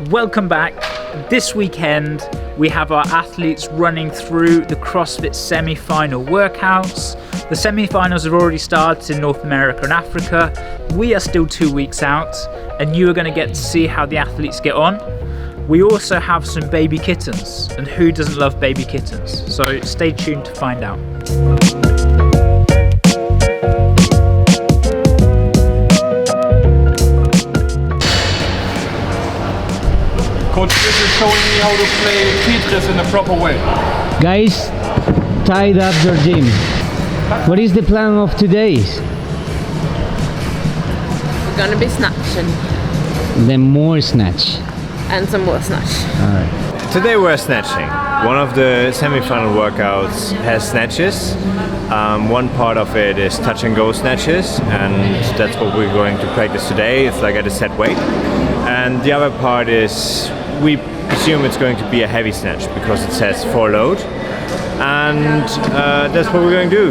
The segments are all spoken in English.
Welcome back. This weekend we have our athletes running through the CrossFit Semi Final workouts. The semi-finals have already started in North America and Africa. We are still 2 weeks out, and you are going to get to see how the athletes get on. We also have some baby kittens, and who doesn't love baby kittens? So stay tuned to find out. Coach Chris is showing me how to play Tetris in a proper way. Guys, tied up your gym. What is the plan of today? We're gonna be snatching. Then more snatch. And some more snatch. Alright. Today we're snatching. One of the semi-final workouts has snatches. One part of it is touch and go snatches, and that's what we're going to practice today. It's like at a set weight. And the other part is, we assume it's going to be a heavy snatch because it says for load. And that's what we're going to do.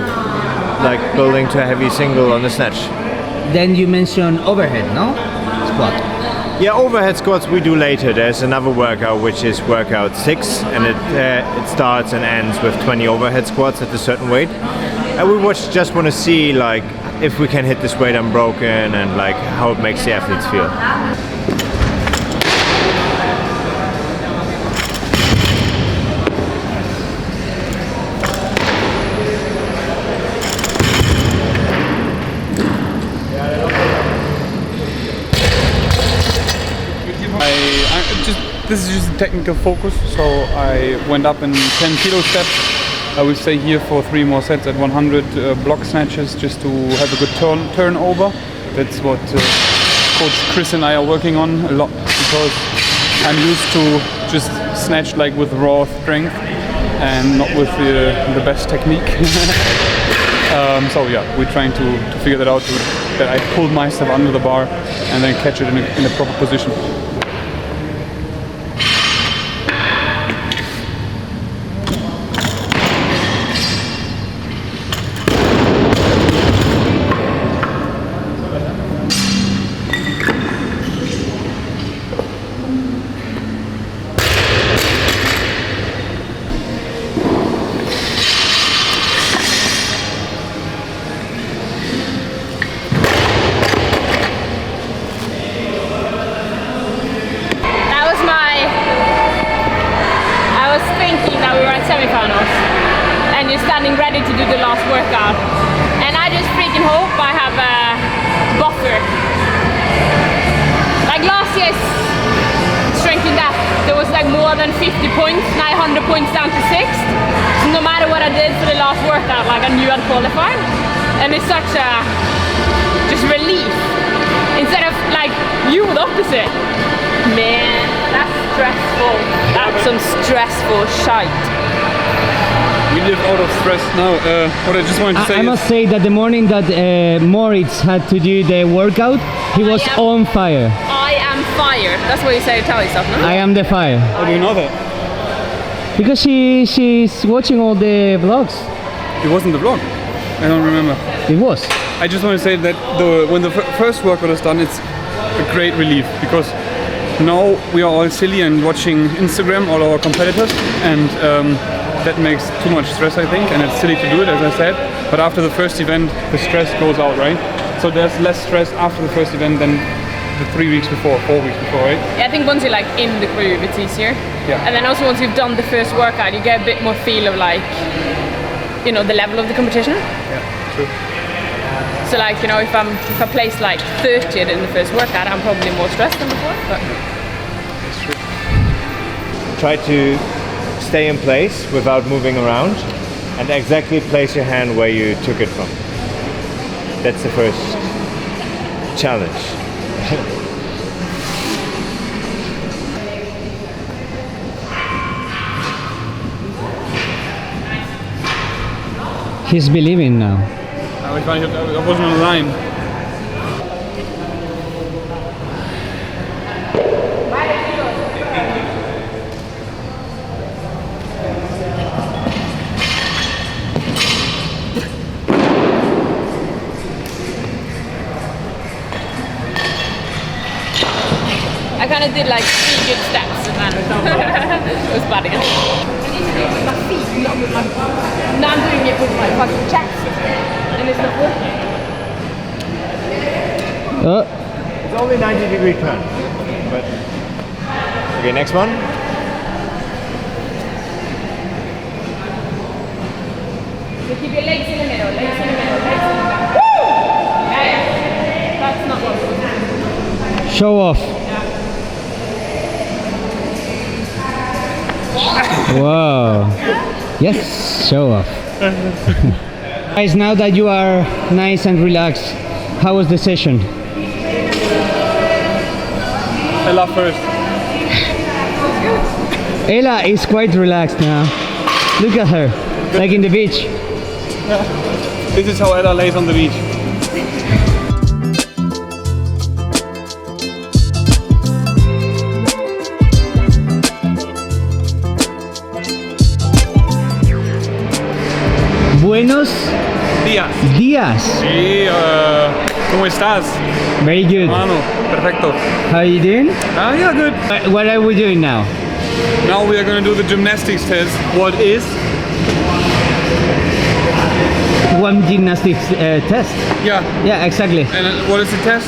Like building to a heavy single on the snatch. Then you mentioned overhead, no? Squat. Yeah, overhead squats we do later. There's another workout which is workout 6, and it starts and ends with 20 overhead squats at a certain weight. And we just want to see like if we can hit this weight unbroken and like how it makes the athletes feel. This is just a technical focus, so I went up in 10 kilo steps. I will stay here for 3 more sets at 100 block snatches just to have a good turnover. That's what Coach Chris and I are working on a lot, because I'm used to just snatch like with raw strength and not with the best technique. So yeah, we're trying to figure that out, that I pull myself under the bar and then catch it in a proper position. Semifinals, and you're standing ready to do the last workout, and I just freaking hope I have a buffer. Like last year's strength in depth, there was like more than 50 points, 900 points down to 6th. So no matter what I did for the last workout, like I knew I'd qualified, and it's such a just relief instead of like you the opposite. Man, that's stressful. That's some stressful shite. We live out of stress now. What I just wanted to say I must say that the morning that Moritz had to do the workout, he was on fire. I am fired. That's what you say to tell yourself, no? I am the fire. How do you know that? Because she's watching all the vlogs. It wasn't the vlog. I don't remember. It was. I just want to say that when the first workout is done, it's a great relief, because now we are all silly and watching Instagram, all our competitors, and that makes too much stress, I think, and it's silly to do it, as I said. But after the first event, the stress goes out, right? So there's less stress after the first event than the 3 weeks before, 4 weeks before, right? Yeah, I think once you're like in the groove, it's easier. Yeah. And then also once you've done the first workout, you get a bit more feel of like, you know, the level of the competition. Yeah, true. So like, you know, if I place like 30th in the first workout, I'm probably more stressed than before. But That's true. Try to stay in place without moving around, and exactly place your hand where you took it from. That's the first challenge. He's believing now. I wasn't on the line. kind of did like 3 good steps and then it was bad again. I need to do it with my feet, not with my... Now I'm doing it with my fucking chest and it's not working. It's only 90-degree turn. But okay, next one. So keep your legs in the middle, legs in the middle, legs in the middle. Woo! Yeah. That's not what we're doing. Show off. Wow. Yes, show off. Guys, now that you are nice and relaxed, how was the session? Ella first. Ella is quite relaxed now. Look at her, like in the beach. This is how Ella lays on the beach. Buenos Días. días. Sí, ¿cómo estás? Very good. Mano, perfecto. How are you doing? Yeah, good. What are we doing now? Now we are going to do the gymnastics test. What is? One gymnastics test. Yeah. Yeah, exactly. And what is the test?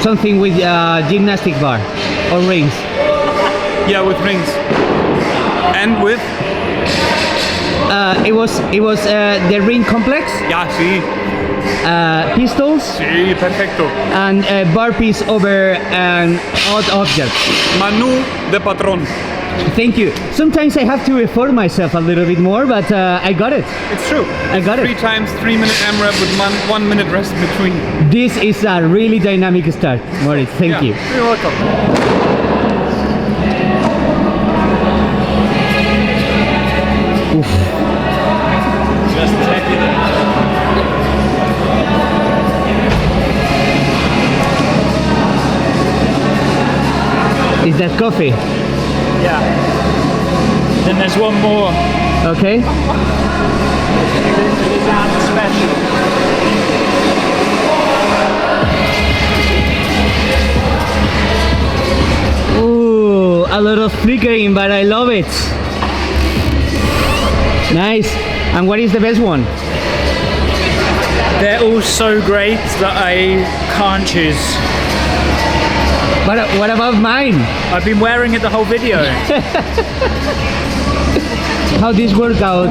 Something with gymnastic bar or rings. Yeah, with rings. And with? It was the ring complex, Ja, sí. pistols, Sí, perfecto. and burpees over an odd object. Manu de patrón. Thank you. Sometimes I have to effort myself a little bit more, but I got it. It's true. I got 3 it. times 3-minute AMRAP with 1 minute rest in between. This is a really dynamic start, Moritz. Thank you. You're welcome. Just checking it. Is that coffee? Yeah. Then there's one more. Okay. It is our special. Ooh, a lot of flickering, but I love it. Nice. And what is the best one? They're all so great that I can't choose. What about mine? I've been wearing it the whole video. How this workout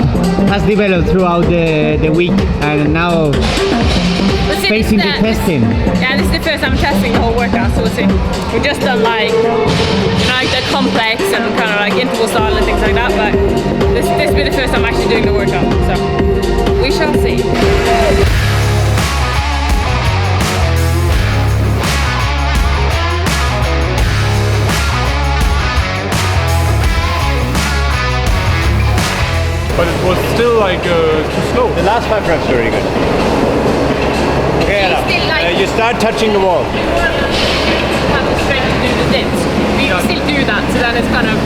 has developed throughout the week and now facing the testing. Yeah, this is the first time testing the whole workout, so we'll see. We've just done like the complex and kind of like interval style and things like that, but this will be the first time actually doing the workout, so we shall see. But it was still like too slow. The last 5 reps were really good. Okay, Ella. Still like- You start touching the wall. Have the strength to do the dips. We can still do that, so then it's kind of,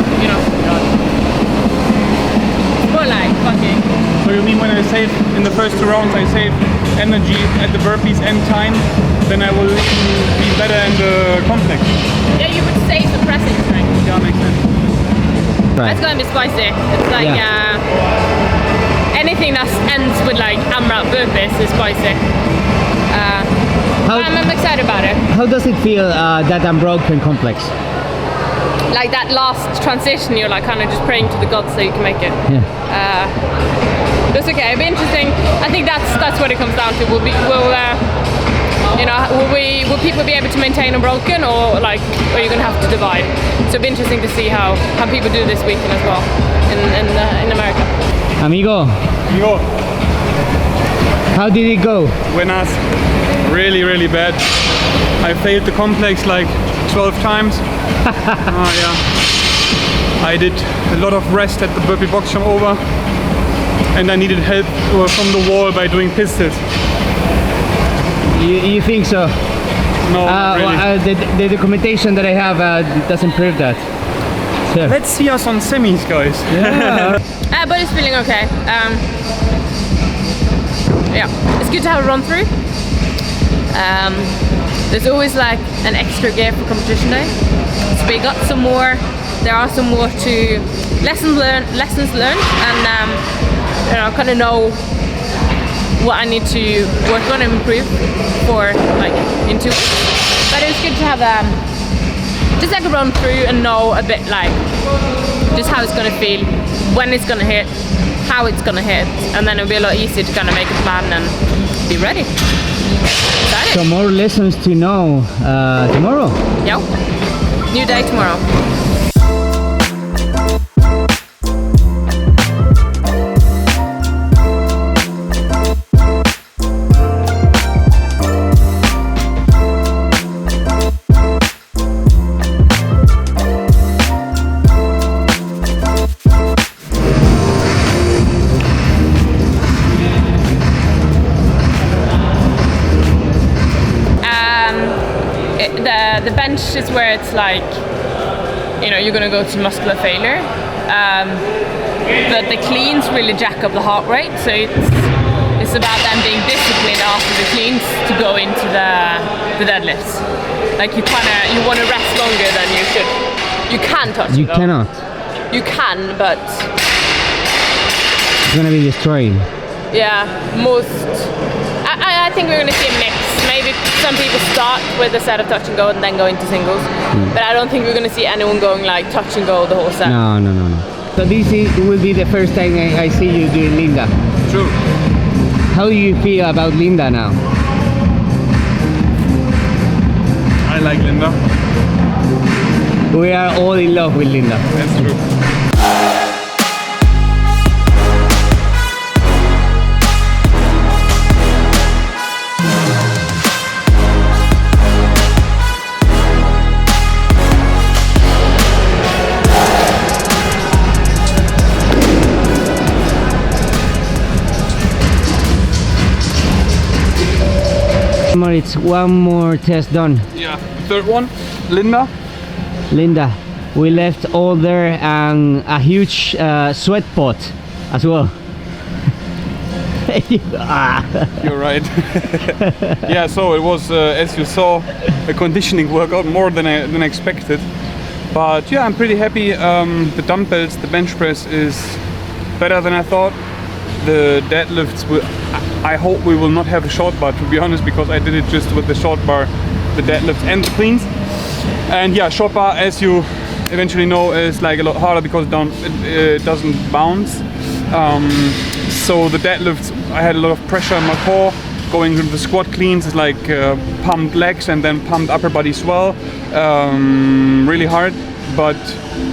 more like fucking. So you mean when I save in the first 2 rounds, I save energy at the burpees and time, then I will be better in the complex. Yeah, you would save the pressing strength. Yeah, makes sense. Right. It's gonna be spicy. It's like anything that ends with like AMRAP burpees is spicy. I'm excited about it. How does it feel that unbroken complex? Like that last transition, you're like kind of just praying to the gods so you can make it. Yeah. It's okay. It'll be interesting. I think that's what it comes down to. Will people be able to maintain unbroken, or are you gonna have to divide? So it'll be interesting to see how people do this weekend as well in America. Amigo, Yo, how did it go? buenas. Really, really bad. I failed the complex like 12 times. Yeah. I did a lot of rest at the burpee box jump over, and I needed help from the wall by doing pistols. You think so? No, not really. The documentation that I have doesn't prove that. So. Let's see us on semis, guys. Yeah. But it's feeling okay. Yeah, it's good to have a run through. There's always like an extra gear for competition day. So we got some more. There are some more to lessons learned, and you know, kind of know what I need to work on and improve for like in 2 weeks. But it was good to have just like a run through and know a bit like just how it's gonna feel, when it's gonna hit, how it's gonna hit, and then it'll be a lot easier to kind of make a plan and be ready. Excited. So more lessons to know tomorrow. Yep. New day tomorrow. The bench is where it's like, you know, you're gonna go to muscular failure, but the cleans really jack up the heart rate, so it's about them being disciplined after the cleans to go into the deadlifts. Like you want to rest longer than you should. You can touch. You cannot. You can, but It's gonna be destroying. yeah, I think we're gonna see a mix. Maybe some people start with a set of touch and go and then go into singles, but I don't think we're gonna see anyone going like touch and go the whole set. No. So this will be the first time I see you doing Linda. True. How do you feel about Linda now? I like Linda. We are all in love with Linda. That's true. Moritz, one more test done. Yeah. Third one, Linda. Linda, we left all there and a huge sweat pot as well. You're right. Yeah, so it was, as you saw, a conditioning workout more than I expected. But yeah, I'm pretty happy. The dumbbells, the bench press is better than I thought. The deadlifts, I hope we will not have a short bar, to be honest, because I did it just with the short bar, the deadlifts and the cleans. And yeah, short bar, as you eventually know, is like a lot harder because it doesn't bounce. So the deadlifts, I had a lot of pressure on my core. Going to the squat cleans is like pumped legs and then pumped upper body swell. Really hard, but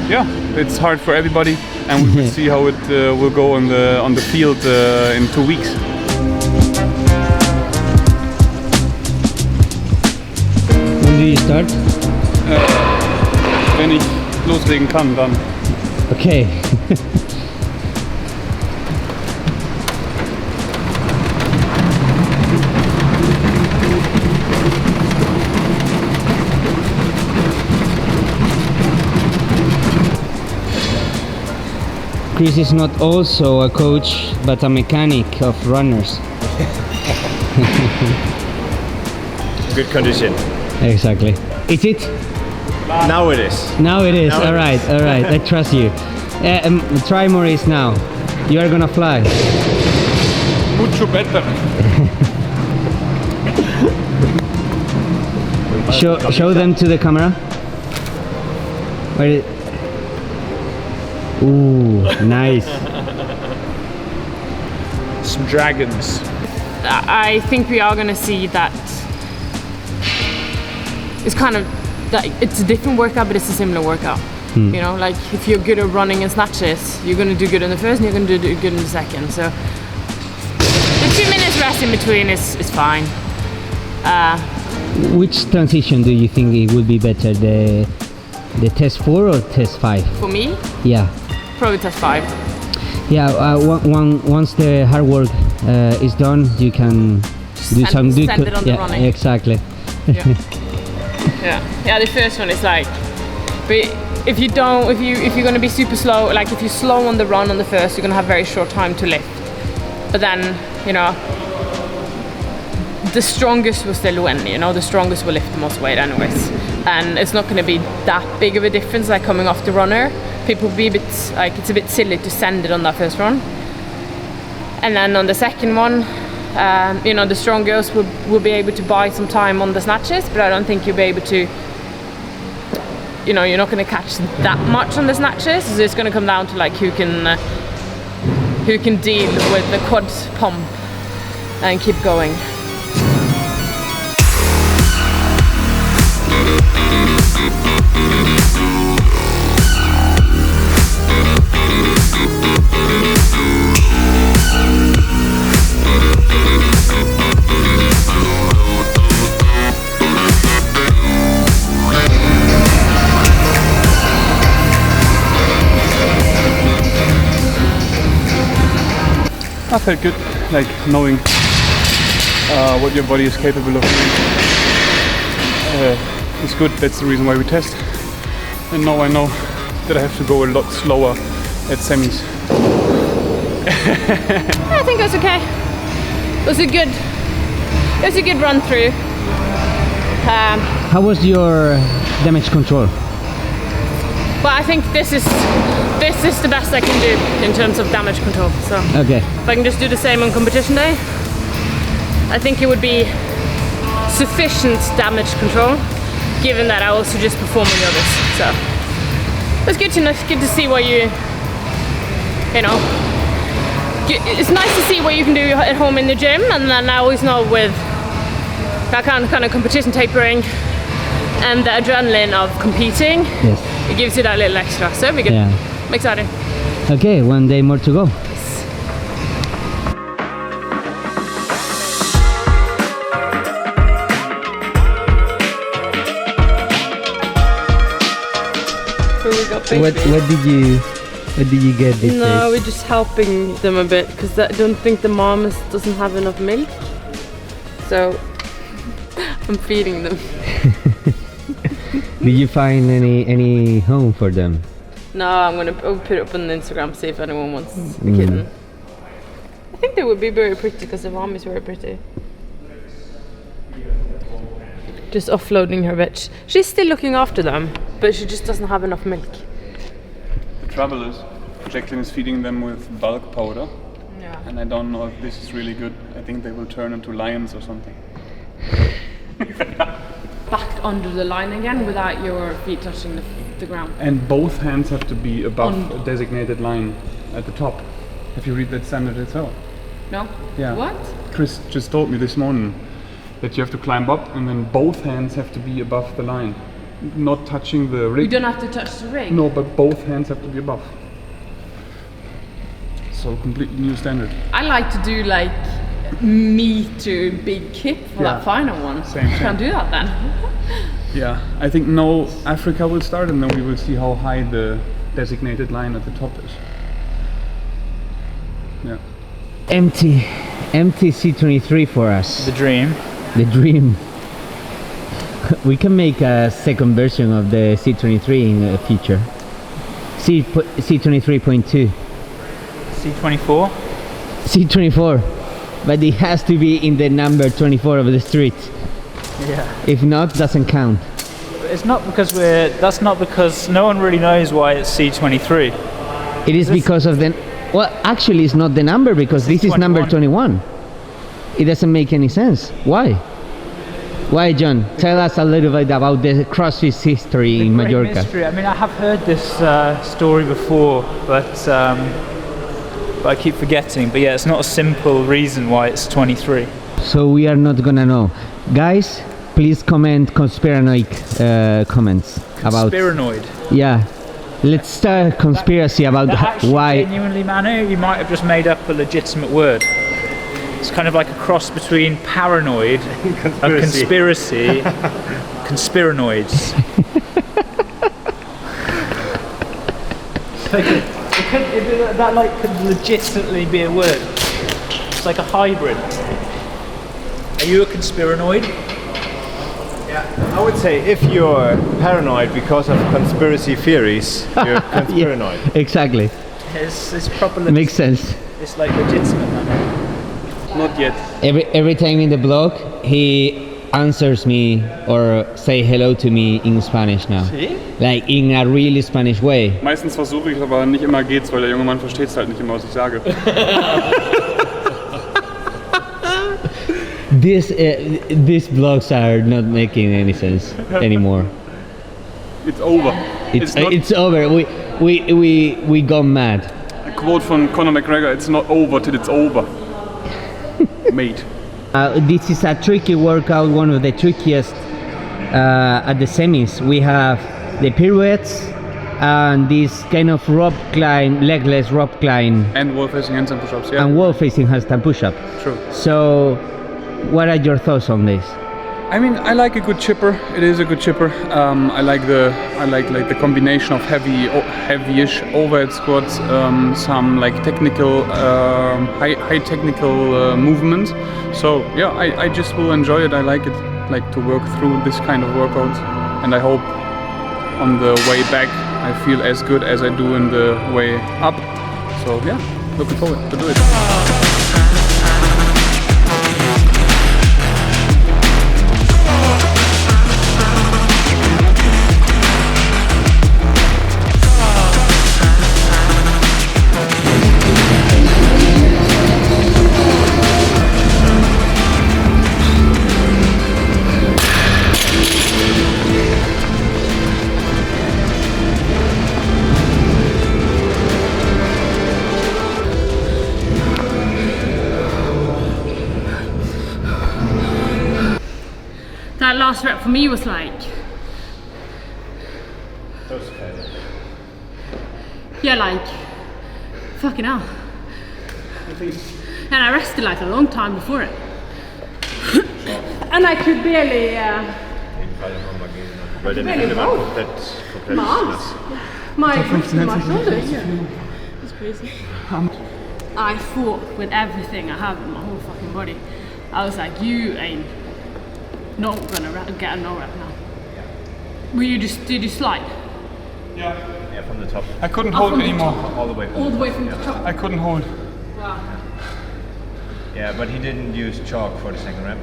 yeah, it's hard for everybody, and we will see how it will go on the field in 2 weeks. When do you start? Wenn ich loslegen kann, dann. Okay. Chris is not also a coach, but a mechanic of runners. Good condition. Exactly. Is it? Now it is. Now it is. Now All it right. is. All right. I trust you. Try Maurice now. You are gonna fly. Mucho better. Show them to the camera. Where? Ooh, nice. Some dragons. I think we are going to see that it's kind of that it's a different workout, but it's a similar workout. You know, like if you're good at running and snatches, you're going to do good in the first and you're going to do good in the second. So the 2 minutes rest in between is fine. Which transition do you think it would be better, the test 4 or test 5? For me, Yeah. probably test 5. Yeah, once the hard work is done, you can do some send it on the yeah, running. exactly. Yeah, the first one is like, but if you're going to be super slow, like if you're slow on the run on the first, you're going to have very short time to lift. But then, you know, the strongest will still win, you know, the strongest will lift the most weight anyways. and it's not going to be that big of a difference like coming off the runner. People will be a bit like, it's a bit silly to send it on that first run. And then on the second one, you know, the strong girls will be able to buy some time on the snatches, but I don't think you'll be able to, you know, you're not going to catch that much on the snatches. So it's going to come down to like who can deal with the quad pump and keep going. I felt good, like knowing what your body is capable of doing. It's good, that's the reason why we test. And now I know that I have to go a lot slower at semis. I think it was okay. It was a good run through. How was your damage control? But I think this is the best I can do in terms of damage control. So Okay. if I can just do the same on competition day, I think it would be sufficient damage control, given that I also just perform on the others. So it's good to know, good to see what you know. It's nice to see what you can do at home in the gym, and then I always know with that kind of competition tapering and the adrenaline of competing. Yes. It gives you that little extra, so it'll be good. Yeah. I'm excited. Okay, one day more to go. What did you get this No, day? we're just helping them a bit because I don't think the mom doesn't have enough milk. So I'm feeding them. Did you find any home for them? No, I'll put it up on Instagram, see if anyone wants the kitten. I think they would be very pretty because the mom is very pretty. Just offloading her veg. She's still looking after them, but she just doesn't have enough milk. The trouble is, Jacqueline is feeding them with bulk powder. Yeah. And I don't know if this is really good. I think they will turn into lions or something. Back under the line again without your feet touching the ground. And both hands have to be above a designated line at the top. Have you read that standard itself? No? Yeah. What? Chris just told me this morning that you have to climb up and then both hands have to be above the line. Not touching the rig. You don't have to touch the rig? No, but both hands have to be above. So completely new standard. I like to do like me to big kick for that final one. Same. Can't do that then. Yeah, I think now Africa will start and then we will see how high the designated line at the top is. Yeah. Empty C23 for us. The dream. The dream. We can make a second version of the C23 in the future. C23.2. C24. C24. But it has to be in the number 24 of the street. Yeah. If not, doesn't count. It's not because that's not because no one really knows why it's C23. It is because of the... Well, actually it's not the number because this is number 21. It doesn't make any sense. Why? Why, John? Tell us a little bit about the CrossFit history in Mallorca. Mystery. I mean, I have heard this story before, but I keep forgetting. But yeah, it's not a simple reason why it's 23. So we are not gonna know. Guys, please comment conspiranoid comments about... Conspiranoid. Yeah. Let's start a conspiracy about why... Genuinely, Manu, you might have just made up a legitimate word. It's kind of like a cross between paranoid and conspiracy. Conspiranoids. That like could legitimately be a word. It's like a hybrid. Are you a conspiranoid? Yeah, I would say if you're paranoid because of conspiracy theories, you're conspiranoid. Yeah, exactly. It's proper. Makes sense. It's like legitimate, man. Not yet. Every time in the blog, he answers me or say hello to me in Spanish now. Sí? Like in a really Spanish way. Meistens versuche ich, aber nicht immer geht's, weil der junge Mann versteht es halt nicht immer, was ich sage. These vlogs are not making any sense anymore. It's over. It's over. We gone mad. A quote from Conor McGregor, it's not over till it's over. Mate. This is a tricky workout, one of the trickiest at the semis. We have the pirouettes and this kind of rope climb, legless rope climb. And wall facing handstand push-ups, yeah. And wall facing handstand push-up. True. So, what are your thoughts on this? I mean, I like a good chipper. It is a good chipper. I like the combination of heavy-ish overhead squats, some like technical, high technical movements. So yeah, I just will enjoy it. I like it, like to work through this kind of workout, and I hope on the way back I feel as good as I do in the way up. So yeah, looking forward to do it. That last rep for me was like, yeah, like, fucking hell. And I rested like a long time before it. And I could barely, my arms, my shoulders. It's crazy. I fought with everything I have in my whole fucking body. I was like, you ain't not gonna get a no rep now. Did you slide? Yeah, from the top. I couldn't hold anymore. All the way from All the way from the top? I couldn't hold. Wow. Yeah, but he didn't use chalk for the second rep.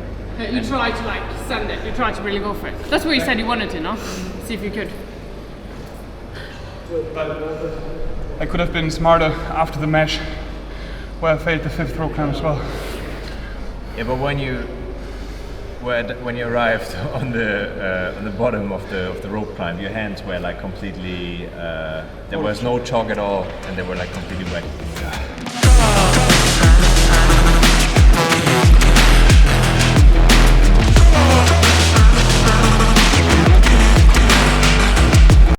You tried to like send it, you tried to really go for it. That's what you said you wanted to, no? See if you could. I could have been smarter after the mesh, where I failed the 5th rope climb as well. Yeah, but when you arrived on the bottom of the rope climb, your hands were like completely. There was no chalk at all, and they were like completely wet.